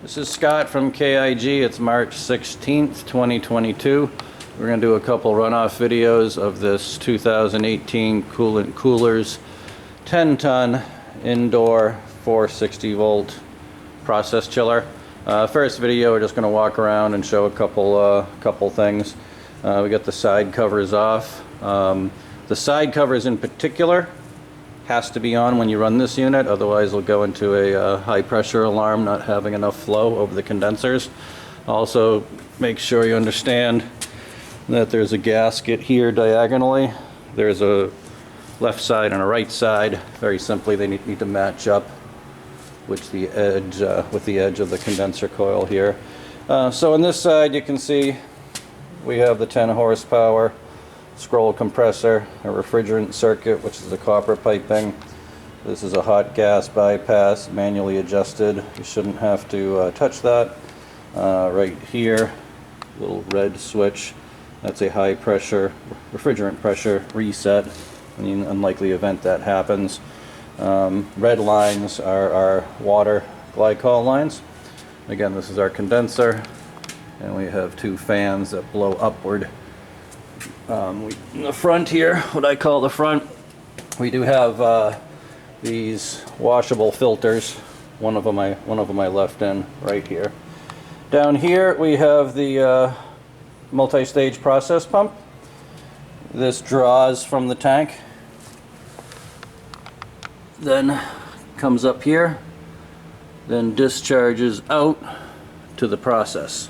This is Scott from KIG. It's March 16th, 2022. We're going to do a couple runoff videos of this 2018 Koolant Koolers 10-ton indoor 460 volt process chiller. First video, we're just going to walk around and show a couple things. We got the side covers off. The side covers in particular has to be on when you run this unit, otherwise it'll go into a high pressure alarm, not having enough flow over the condensers. Also, make sure you understand that there's a gasket here diagonally. There's a left side and a right side. Very simply, they need to match up with the edge of the condenser coil here. So on this side, you can see we have the 10 horsepower scroll compressor, a refrigerant circuit, which is the copper piping. This is a hot gas bypass, manually adjusted. You shouldn't have to touch that. Right here, little red switch. That's a high pressure refrigerant pressure reset in the unlikely event that happens. Red lines are our water glycol lines. Again, this is our condenser, and we have two fans that blow upward. In the front here, what I call the front, we do have these washable filters. One of them I left in right here. Down here we have the multi-stage process pump. This draws from the tank, then comes up here, then discharges out to the process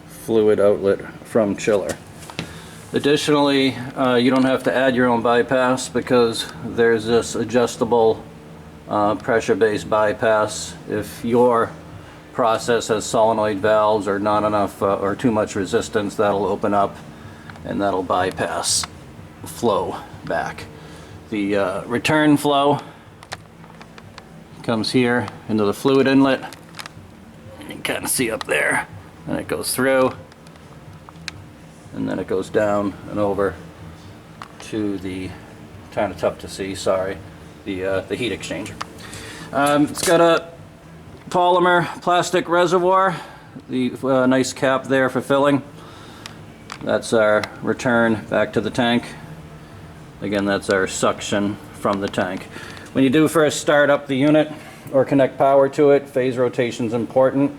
fluid outlet from chiller. Additionally, you don't have to add your own bypass because there's this adjustable pressure-based bypass. If your process has solenoid valves or not enough or too much resistance, that'll open up and that'll bypass flow back. The return flow comes here into the fluid inlet. You can kind of see up there, and it goes through. And then it goes down and over to the, kind of tough to see, sorry, the heat exchanger. It's got a polymer plastic reservoir, the nice cap there for filling. That's our return back to the tank. Again, that's our suction from the tank. When you do first start up the unit or connect power to it, phase rotation is important.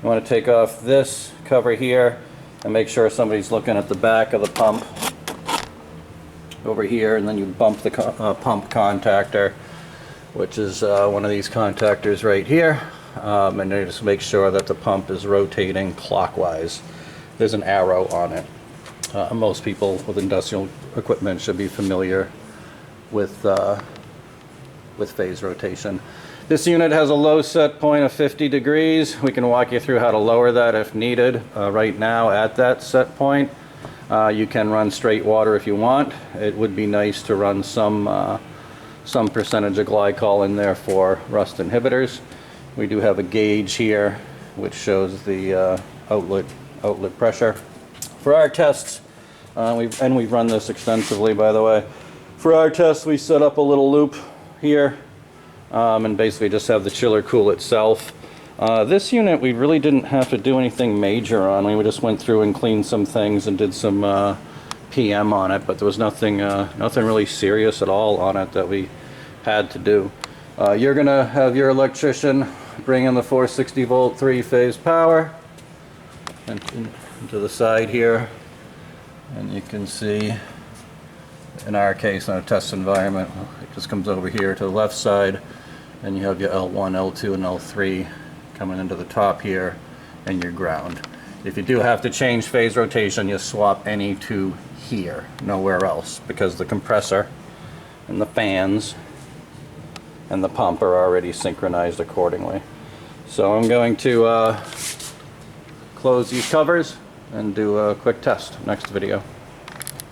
You want to take off this cover here and make sure somebody's looking at the back of the pump over here, and then you bump the pump contactor, which is one of these contactors right here, and you just make sure that the pump is rotating clockwise. There's an arrow on it. Most people with industrial equipment should be familiar with phase rotation. This unit has a low set point of 50 degrees. We can walk you through how to lower that if needed. Right now at that set point, you can run straight water if you want. It would be nice to run some percentage of glycol in there for rust inhibitors. We do have a gauge here which shows the outlet pressure. For our tests, we've run this extensively, by the way. For our tests, we set up a little loop here. And basically just have the chiller cool itself. This unit we really didn't have to do anything major on. We just went through and cleaned some things and did some PM on it, but there was nothing really serious at all on it that we had to do. You're gonna have your electrician bring in the 460 volt 3-phase power and into the side here, and you can see, in our case, in a test environment, it just comes over here to the left side, and you have your L1, L2, and L3 coming into the top here, and your ground. If you do have to change phase rotation, you swap any two here, nowhere else, because the compressor and the fans and the pump are already synchronized accordingly. So I'm going to close these covers and do a quick test next video.